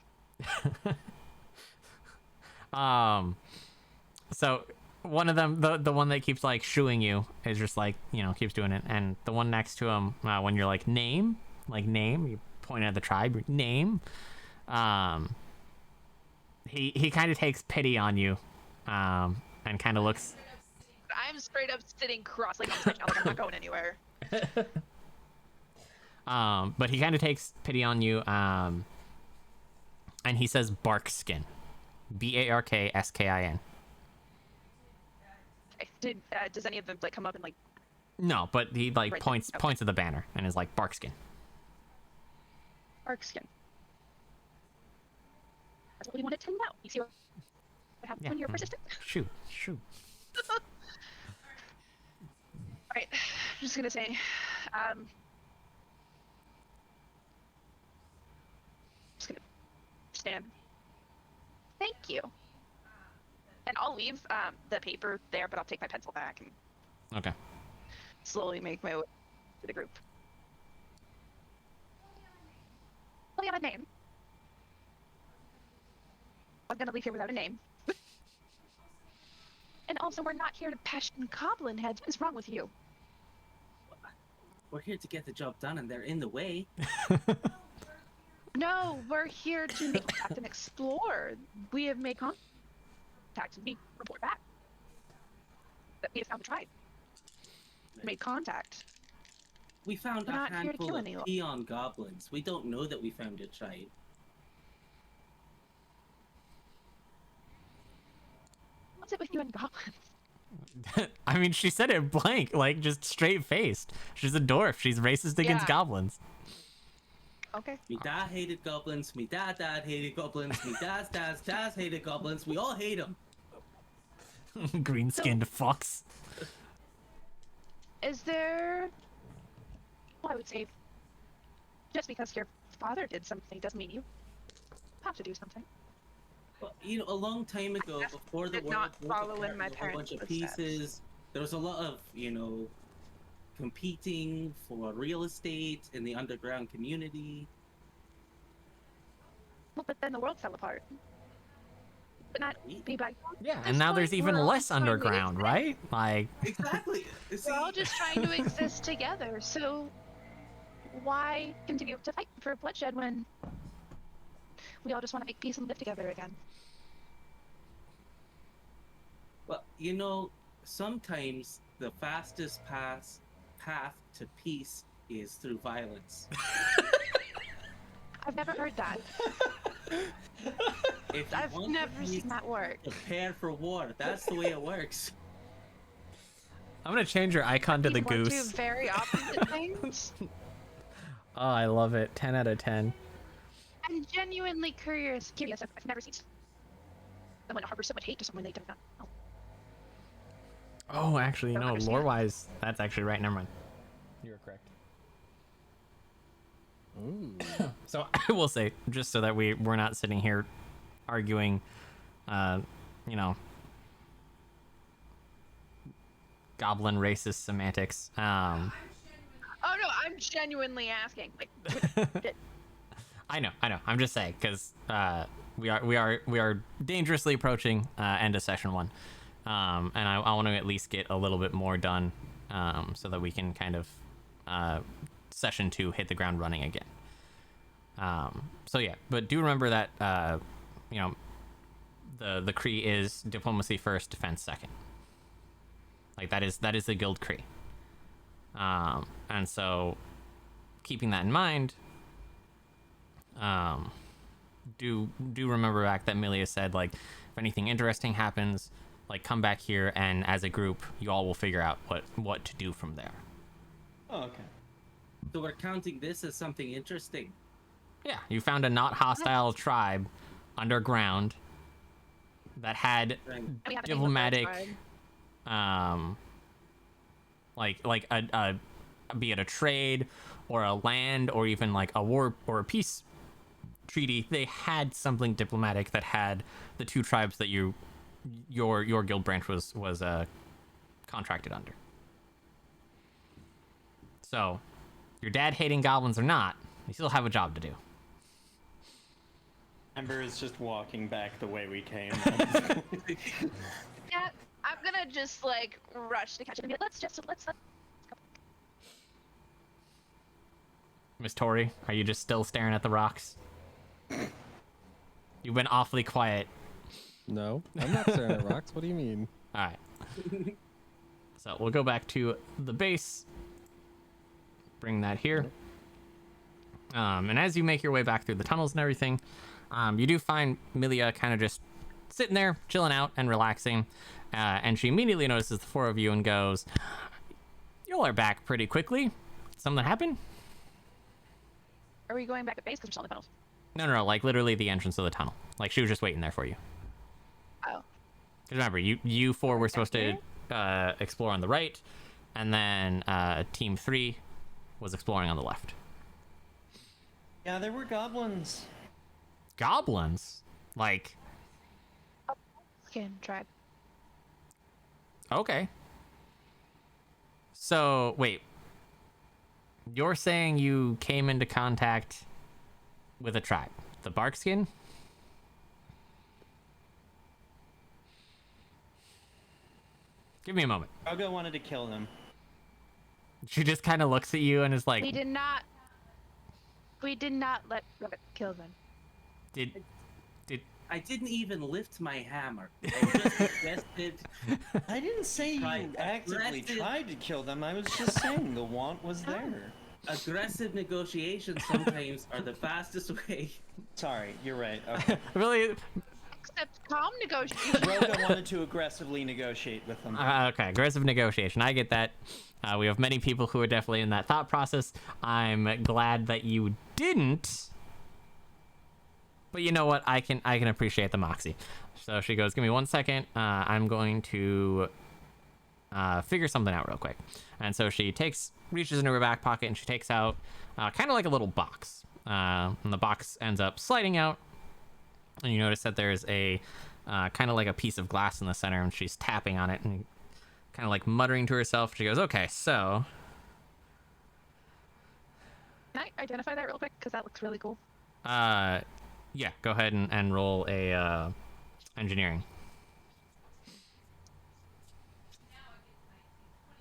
So one of them, the one that keeps like shooing you, is just like, you know, keeps doing it, and the one next to him, when you're like name, you point at the tribe, name. He kind of takes pity on you, and kind of looks. I'm straight up sitting cross-legged on the stage now, like I'm not going anywhere. But he kind of takes pity on you, and he says Barkskin, Barkskin. Does any of them like come up and like? No, but he like Right. points Okay. at the banner and is like Barkskin. Barkskin. That's what we wanted to know. You see what happens when you're persistent? Shoot. Alright, I'm just gonna say, just gonna stand. Thank you. And I'll leave the paper there, but I'll take my pencil back and Okay. slowly make my way to the group. Well, you have a name. I'm gonna leave here without a name. And also, we're not here to passion goblin heads. What is wrong with you? We're here to get the job done, and they're in the way. No, we're here to make contact and explore. We have made contact and we report back that we have found the tribe. Made contact. We found We're a not here to handful kill of anyone. peon goblins. We don't know that we found a tribe. What's it with you and goblins? I mean, she said it blank, like just straight faced. She's a dwarf. She's racist against Yeah. goblins. Okay. Me dad hated goblins. Me dad hated goblins. Me dad's hated goblins. We all hate them. Green skinned fucks. Is there... Well, I would say, just because your father did something doesn't mean you have to do something. Well, you know, a long time ago, Jeff before the did world not broke follow in apart my into a whole bunch parents' of footsteps. pieces, there was a lot of, you know, competing for real estate in the underground community. Well, but then the world fell apart. But not me by... Yeah, This and now there's point, even we're all less trying to underground, exist. right? Like, Exactly. See, We're all just trying to exist together, so why continue to fight for bloodshed when we all just want to make peace and live together again? well, you know, sometimes the fastest path to peace is through violence. I've never heard that. If you I've want never peace, seen that work. prepare for war. That's the way it works. I'm gonna change your icon to the These were two goose. very opposite things. Oh, I love it. 10 out of 10. I'm genuinely curious. I've never seen someone harbor so much hate to someone they don't know. Oh, actually, Don't no, understand. lore-wise, that's actually right. Never mind. You were correct. Ooh. So I will say, just so that we're not sitting here arguing, you know, goblin racist semantics. Oh no, I'm genuinely asking. Like, I know. I'm just saying because we are dangerously approaching end of session 1, and I want to at least get a little bit more done, so that we can kind of session 2 hit the ground running again. So yeah, but do remember that you know, the Kree is diplomacy first, defense second. Like that is the guild Kree. And so keeping that in mind, do remember back that Milia said, like, if anything interesting happens, like, come back here, and as a group you all will figure out what to do from there. Oh, okay. So we're counting this as something interesting. Yeah, you found a not hostile tribe underground that had Right. we have a diplomatic, name of our tribe. like a be it a trade or a land or even like a war or a peace treaty. They had something diplomatic that had the two tribes that your guild branch was contracted under. So your dad hating goblins or not, you still have a job to do. Amber is just walking back the way we came. Yeah, I'm gonna just like rush to catch it and be like, let's go. Miss Tori, are you just still staring at the rocks? You've been awfully quiet. No, I'm not staring at rocks. What do you mean? All right. So we'll go back to the base. Bring that here. And as you make your way back through the tunnels and everything, you do find Milia kind of just sitting there, chilling out and relaxing. And she immediately notices the four of you and goes, "You are back pretty quickly. Something happened?" Are we going back to base because we're still in the tunnels? No, like literally the entrance of the tunnel. Like she was just waiting there for you. Oh. Because remember, you four were supposed to explore on the right, and then Team 3 was exploring on the left. Yeah, there were goblins. Goblins? Like, Skin tribe. okay. So, wait. You're saying you came into contact with a tribe? The Barkskin? Give me a moment. Drogo wanted to kill them. She just kind of looks at you and is like, We did not let Rabbit kill them. Did I didn't even lift my hammer. I just suggested. I didn't say you Right, actively aggressive. tried to kill them. I was just saying the want was there. Aggressive negotiations sometimes are the fastest way. Sorry, you're right. Okay. really? Except calm negotiation. Drogo wanted to aggressively negotiate with them. Okay, aggressive negotiation. I get that. We have many people who are definitely in that thought process. I'm glad that you didn't. But you know what? I can appreciate the moxie. So she goes, "Give me 1 second. I'm going to figure something out real quick." And so she reaches into her back pocket and she takes out kind of like a little box. And the box ends up sliding out. And you notice that there's a kind of like a piece of glass in the center, and she's tapping on it and kind of like muttering to herself. She goes, "Okay, so." Can I identify that real quick? Because that looks really cool. Yeah, go ahead and roll a engineering.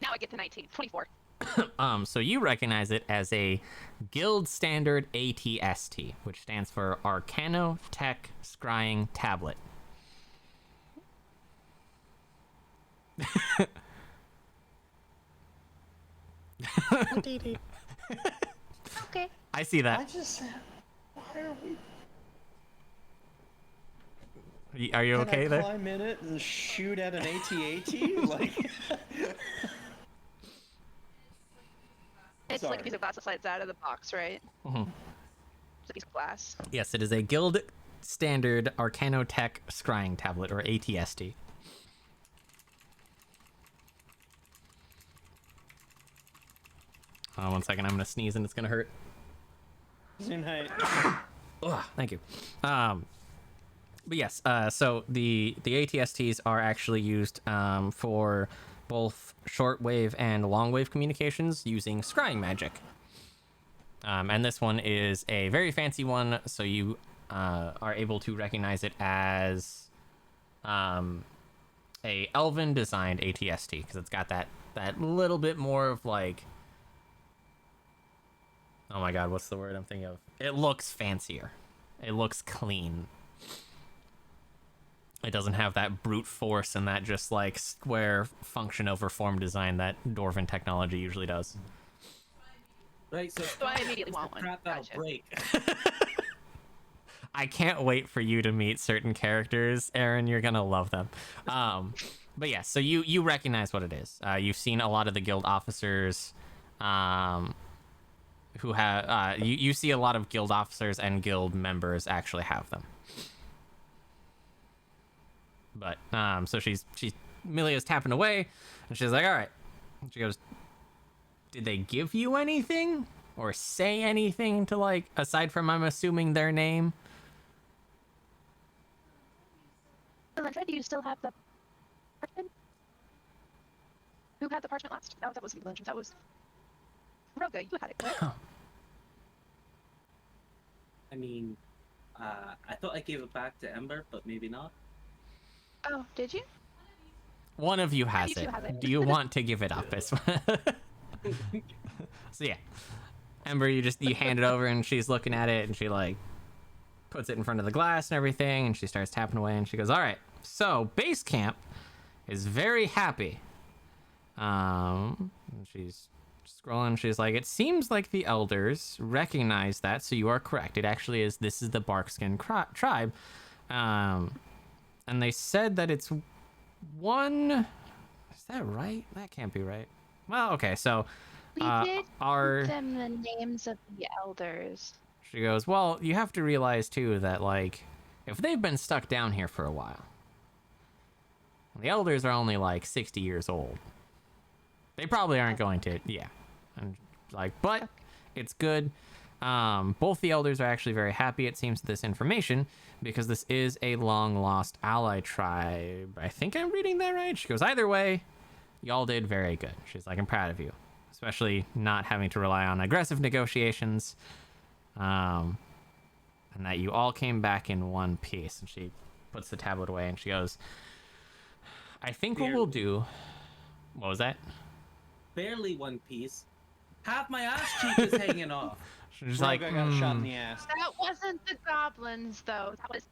Now I get to 19. 24. So you recognize it as a guild standard ATST, which stands for Arcano Tech Scrying Tablet. Okay. I see I that. just. Why are we? Are you okay Can I there? climb in it and shoot at an AT-AT? Like. It's Sorry. like a piece of glass that slides out of the box, right? Mhm. It's a piece of glass. Yes, it is a guild standard Arcano Tech Scrying Tablet, or ATST. One second, I'm gonna sneeze and it's gonna hurt. Zoom height. Ugh, thank you. But yes, so the ATSTs are actually used for both shortwave and longwave communications using scrying magic. And this one is a very fancy one, so you are able to recognize it as a elven designed ATST, because it's got that little bit more of like, oh my god, what's the word I'm thinking of? It looks fancier. It looks clean. It doesn't have that brute force and that just like square function over form design that Dwarven technology usually does. Right, so I immediately want one. crap that'll Gotcha. break. I can't wait for you to meet certain characters, Aaron. You're gonna love them. But yeah, so you recognize what it is. You've seen a lot of the guild officers, who have you see a lot of guild officers and guild members actually have them. But so she's Milia's tapping away, and she's like, "All right." And she goes, "Did they give you anything or say anything to, like, aside from, I'm assuming, their name?" Elandra, do you still have the parchment? Who had the parchment last? No, that wasn't Elandra. That was Roga. You had it, correct? I mean, I thought I gave it back to Ember, but maybe not. Oh, did you? One of you has You two it. have it. Do you want to give it up? So yeah, Ember, you hand it over, and she's looking at it, and she like puts it in front of the glass and everything, and she starts tapping away, and she goes, "All right, so base camp is very happy." She's scrolling. She's like, "It seems like the elders recognize that, so you are correct. It actually is. This is the Barkskin tribe, and they said that it's one. Is that right? That can't be right. Well, okay, so." We did our give them the names of the elders. She goes, well, you have to realize too that like if they've been stuck down here for a while, the elders are only like 60 years old. They probably aren't going to, yeah. And like, but it's good. Both the elders are actually very happy, it seems, to this information because this is a long lost ally tribe. I think I'm reading that right. She goes, either way, y'all did very good. She's like, I'm proud of you. Especially not having to rely on aggressive negotiations, and that you all came back in one piece. And she puts the tablet away and she goes, I think what we'll do... What was that? Barely one piece. Half my ass cheek is hanging off. She's Roga like, got shot in the ass. That wasn't the goblins, though. That was.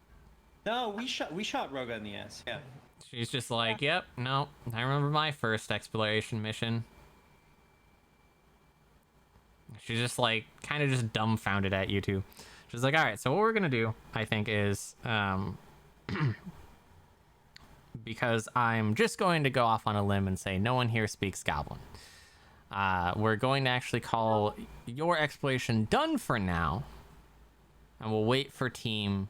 No, we shot Roga in the ass. Yeah. She's just like, yep, no, I remember my first exploration mission. She's just like, kind of just dumbfounded at you two. She's like, all right, so what we're gonna do, I think, is, because I'm just going to go off on a limb and say no one here speaks Goblin. We're going to actually call your exploration done for now, and we'll wait for Team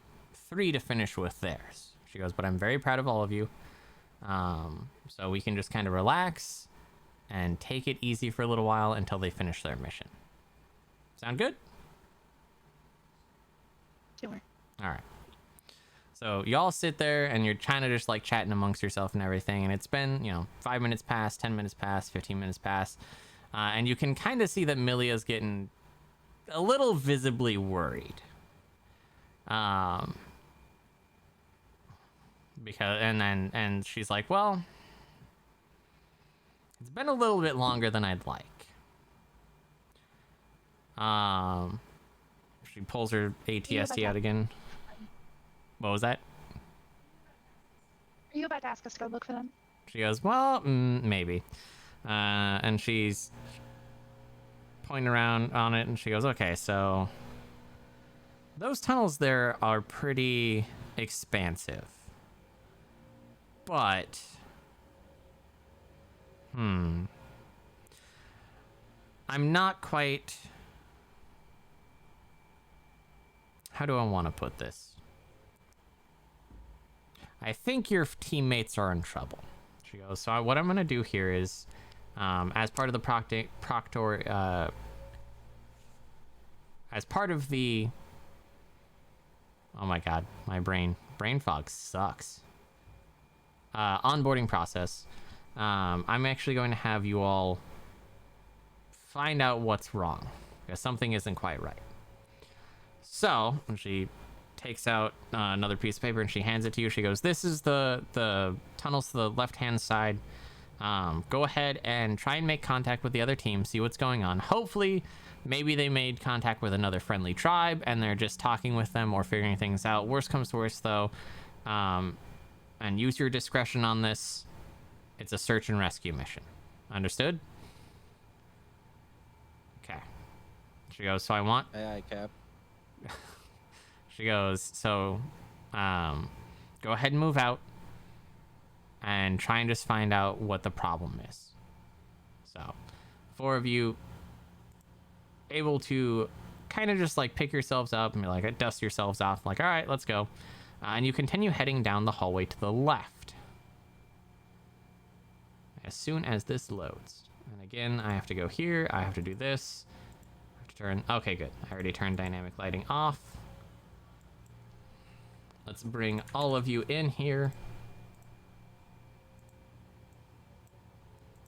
3 to finish with theirs. She goes, but I'm very proud of all of you. So we can just kind of relax and take it easy for a little while until they finish their mission. Sound good? Sure. All right. So y'all sit there and you're kind of just like chatting amongst yourself and everything. And it's been, 5 minutes past, 10 minutes past, 15 minutes past. And you can kind of see that Milia's getting a little visibly worried. Because, and she's like, well, it's been a little bit longer than I'd like. She pulls her ATST out again. What was that? Are you about to ask us to go look for them? She goes, well, maybe. And she's pointing around on it, and she goes, okay, so those tunnels there are pretty expansive. But, I'm not quite... How do I want to put this? I think your teammates are in trouble. She goes, so what I'm going to do here is, as part of the as part of the... Oh my god, my brain fog sucks. Onboarding process. I'm actually going to have you all find out what's wrong, because something isn't quite right. So, when she takes out another piece of paper and she hands it to you, she goes, this is the tunnels to the left-hand side. Go ahead and try and make contact with the other team, see what's going on. Hopefully, maybe they made contact with another friendly tribe and they're just talking with them or figuring things out. Worst comes to worst, though, and use your discretion on this. It's a search and rescue mission. Understood? Okay. She goes, so I want... Aye, Cap. She goes, so, go ahead and move out and try and just find out what the problem is. So, 4 of you able to kind of just like pick yourselves up and be like, dust yourselves off, like, all right, let's go. And you continue heading down the hallway to the left. As soon as this loads. And again, I have to go here, I have to do this. I have to turn, okay, good. I already turned dynamic lighting off. Let's bring all of you in here.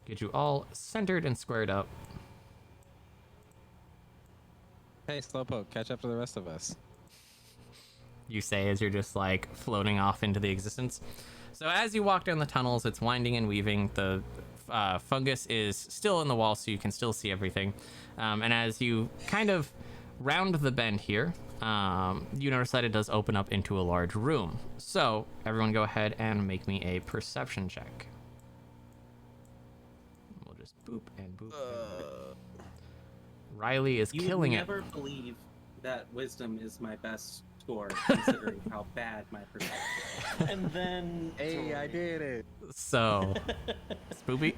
Get you all centered and squared up. Hey, Slowpoke, catch up to the rest of us. you say as you're just like floating off into the existence. So as you walk down the tunnels, it's winding and weaving. The fungus is still in the wall, so you can still see everything. And as you kind of round the bend here, you notice that it does open up into a large room. So everyone go ahead and make me a perception check. We'll just boop and boop. And boop. Riley is killing You it. never believe that wisdom is my best score, considering how bad my perception is. And then. Hey, I did it. So, Spoopy?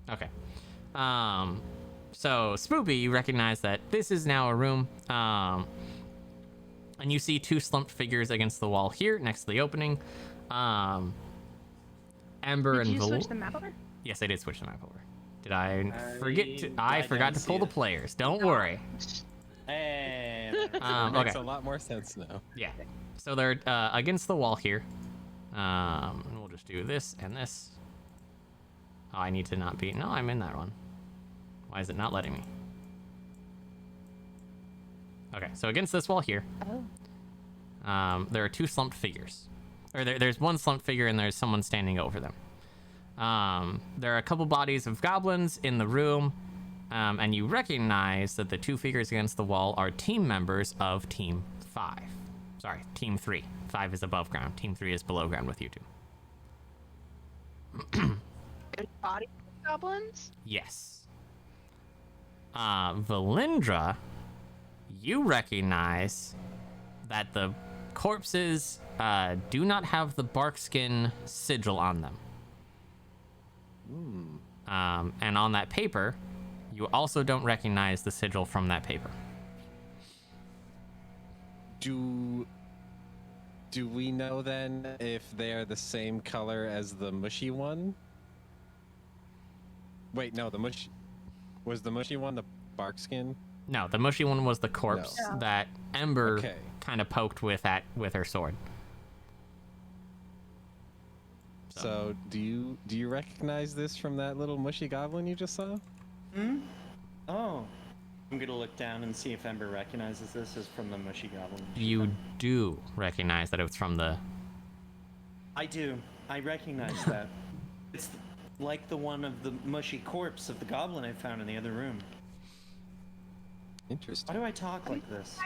Okay. So, Spoopy, you recognize that this is now a room. And you see two slumped figures against the wall here, next to the opening. Ember Did and you Val. switch the map over? Yes, I did switch the map over. Did I forget to? I I forgot don't to pull see the it. players. Don't worry. Hey. Okay. Makes a lot more sense now. Yeah. So they're against the wall here. And we'll just do this and this. Oh, I need to not be. No, I'm in that one. Why is it not letting me? Okay, so against this wall here, Oh. there are two slumped figures. Or there's one slumped figure and there's someone standing over them. There are a couple bodies of goblins in the room. And you recognize that the two figures against the wall are team members of Team 5. Sorry, Team 3. 5 is above ground. Team 3 is below ground with you two. Good body goblins? Yes. Valindra, you recognize that the corpses do not have the bark skin sigil on them. And on that paper, you also don't recognize the sigil from that paper. Do we know then if they're the same color as the mushy one? Wait, no, was the mushy one the bark skin? No, the mushy one was the corpse No. that Ember Okay. kind of poked with her sword. So do you recognize this from that little mushy goblin you just saw? Oh. I'm gonna look down and see if Ember recognizes this as from the mushy goblin. You do recognize that it's from the... I do. I recognize that. It's like the one of the mushy corpse of the goblin I found in the other room. Interesting. Why do I talk like this?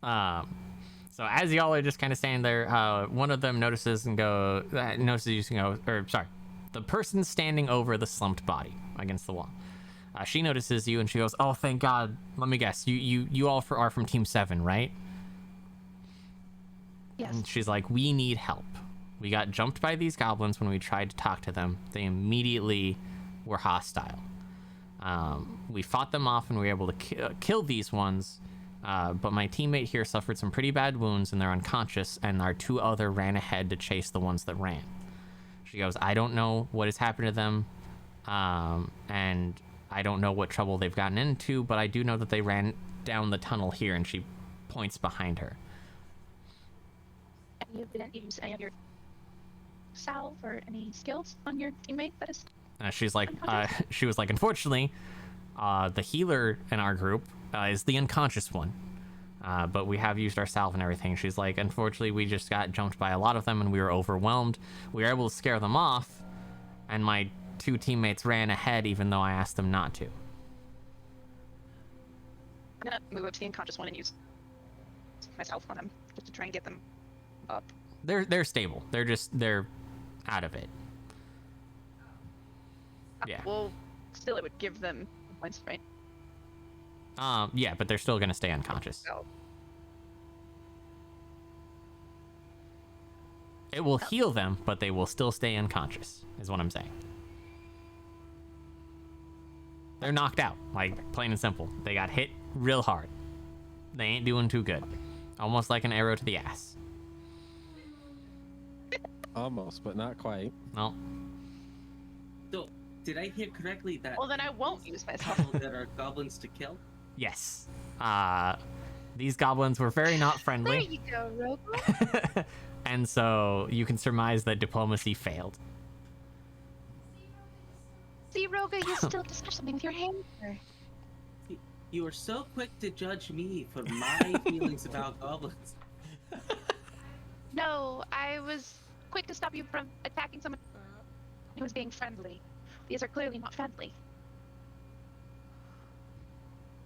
So as y'all are just kind of standing there, one of them notices you and the person standing over the slumped body against the wall. She notices you and she goes, "Oh, thank God. Let me guess. You all are from Team 7, right?" Yes. And she's like, "We need help. We got jumped by these goblins when we tried to talk to them. They immediately were hostile. We fought them off and we were able to kill these ones. But my teammate here suffered some pretty bad wounds and they're unconscious, and our two other ran ahead to chase the ones that ran." She goes, "I don't know what has happened to them, and I don't know what trouble they've gotten into, but I do know that they ran down the tunnel here," and she points behind her. And you didn't use any of your salve or any skills on your teammate that is... She's like, she was like, "Unfortunately, the healer in our group is the unconscious one. But we have used our salve and everything." She's like, "Unfortunately, we just got jumped by a lot of them and we were overwhelmed. We were able to scare them off, and my two teammates ran ahead even though I asked them not to." I'm gonna move up to the unconscious one and use myself on them just to try and get them up. They're stable. They're out of it. Yeah. Well, still, it would give them points, right? Yeah, but they're still gonna stay unconscious. So, It will heal them, but they will still stay unconscious, is what I'm saying. They're knocked out, like, plain and simple. They got hit real hard. They ain't doing too good. Almost like an arrow to the ass. Almost, but not quite. No. So, did I hear correctly that well, then I won't use myself. that are goblins to kill? Yes. These goblins were very not There friendly. you go, Robo. And so you can surmise that diplomacy failed. See, Roga, you still discuss something with your hammer. You were so quick to judge me for my feelings about goblins. No, I was quick to stop you from attacking someone who was being friendly. These are clearly not friendly.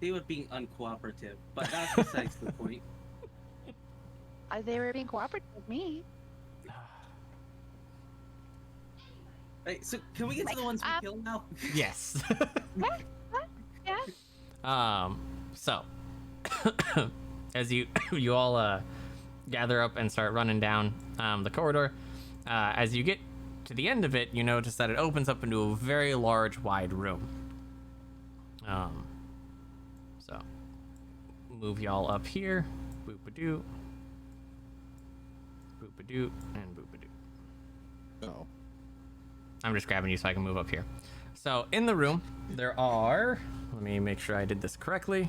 They were being uncooperative, but that's besides the point. They were being cooperative with me. Right, so can we get to the ones we killed now? Yes. Yeah. So as you all gather up and start running down the corridor, as you get to the end of it, you notice that it opens up into a very large, wide room. So move y'all up here. Boop-a-doo. Boop-a-doo and boop-a-doo. Oh. I'm just grabbing you so I can move up here. So in the room, there are... Let me make sure I did this correctly.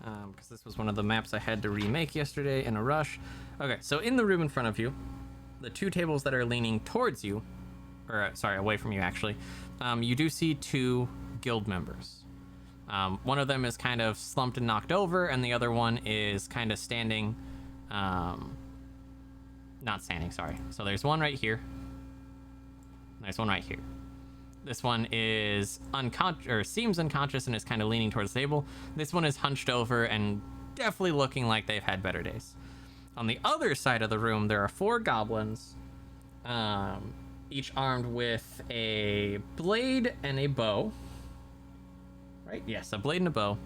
Because this was one of the maps I had to remake yesterday in a rush. Okay, so in the room in front of you, the two tables that are leaning towards you, or sorry, away from you actually, you do see two guild members. One of them is kind of slumped and knocked over, and the other one is kind of standing, not standing, sorry. So there's one right here. There's one right here. This one is seems unconscious and is kind of leaning towards the table. This one is hunched over and definitely looking like they've had better days. On the other side of the room, there are 4 goblins, each armed with a blade and a bow. Right? Yes, a blade and a bow.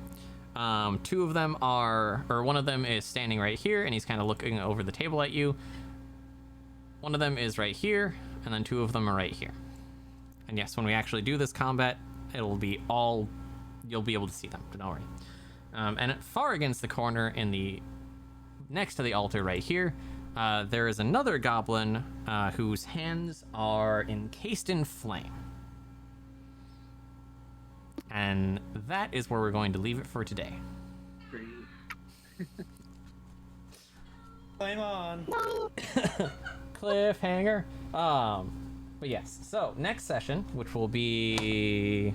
Two of them are, or one of them is standing right here, and he's kind of looking over the table at you. One of them is right here, and then 2 of them are right here. And yes, when we actually do this combat, it'll be all, you'll be able to see them, but don't worry. And far against the corner in the, next to the altar right here, there is another goblin whose hands are encased in flame. And that is where we're going to leave it for today. Great. Flame on. Cliffhanger. But yes, so next session, which will be,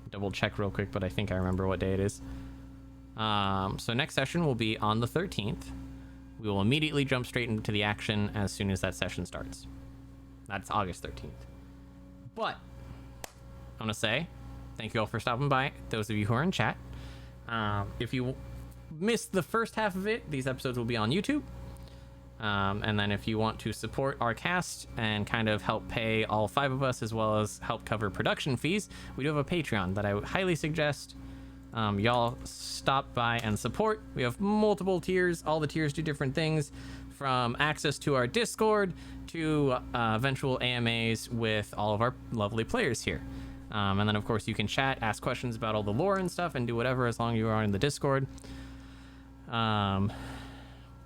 double check real quick, but I think I remember what day it is. So next session will be on the 13th. We will immediately jump straight into the action as soon as that session starts. That's August 13th. But I want to say thank you all for stopping by, those of you who are in chat. If you missed the first half of it, these episodes will be on YouTube. And then if you want to support our cast and kind of help pay all 5 of us, as well as help cover production fees, we do have a Patreon that I would highly suggest y'all stop by and support. We have multiple tiers. All the tiers do different things, from access to our Discord to eventual AMAs with all of our lovely players here. And then of course you can chat, ask questions about all the lore and stuff, and do whatever as long as you are in the Discord.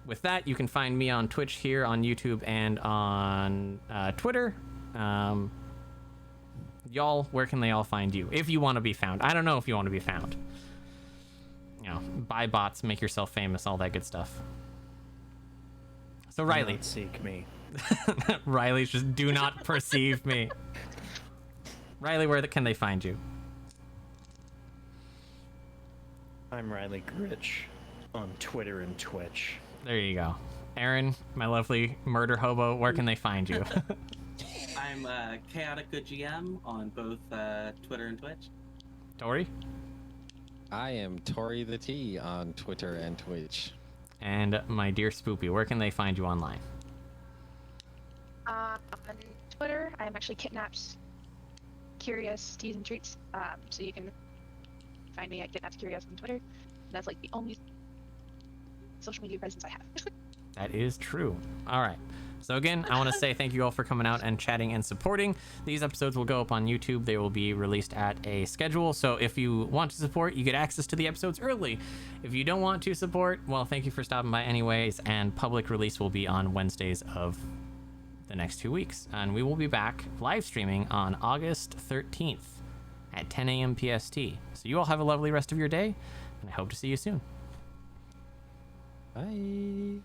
With that, you can find me on Twitch here, on YouTube, and on Twitter. Y'all, where can they all find you? If you want to be found. I don't know if you want to be found. You know, buy bots, make yourself famous, all that good stuff. So Riley. Don't seek me. Riley's just do not perceive me. Riley, where can they find you? I'm Riley Gritch on Twitter and Twitch. There you go. Aaron, my lovely murder hobo, where can they find you? I'm Chaotica GM on both Twitter and Twitch. Tori? I am Tori the T on Twitter and Twitch. And my dear Spoopy, where can they find you online? On Twitter, I'm actually Kidnaps Curious Teas and Treats. So you can find me at Kidnaps Curious on Twitter. That's like the only social media presence I have. That is true. All right. So again, I want to say thank you all for coming out and chatting and supporting. These episodes will go up on YouTube. They will be released at a schedule. So if you want to support, you get access to the episodes early. If you don't want to support, well, thank you for stopping by anyways. And public release will be on Wednesdays of the next 2 weeks. And we will be back live streaming on August 13th at 10 a.m. PST. So you all have a lovely rest of your day, and I hope to see you soon. Bye.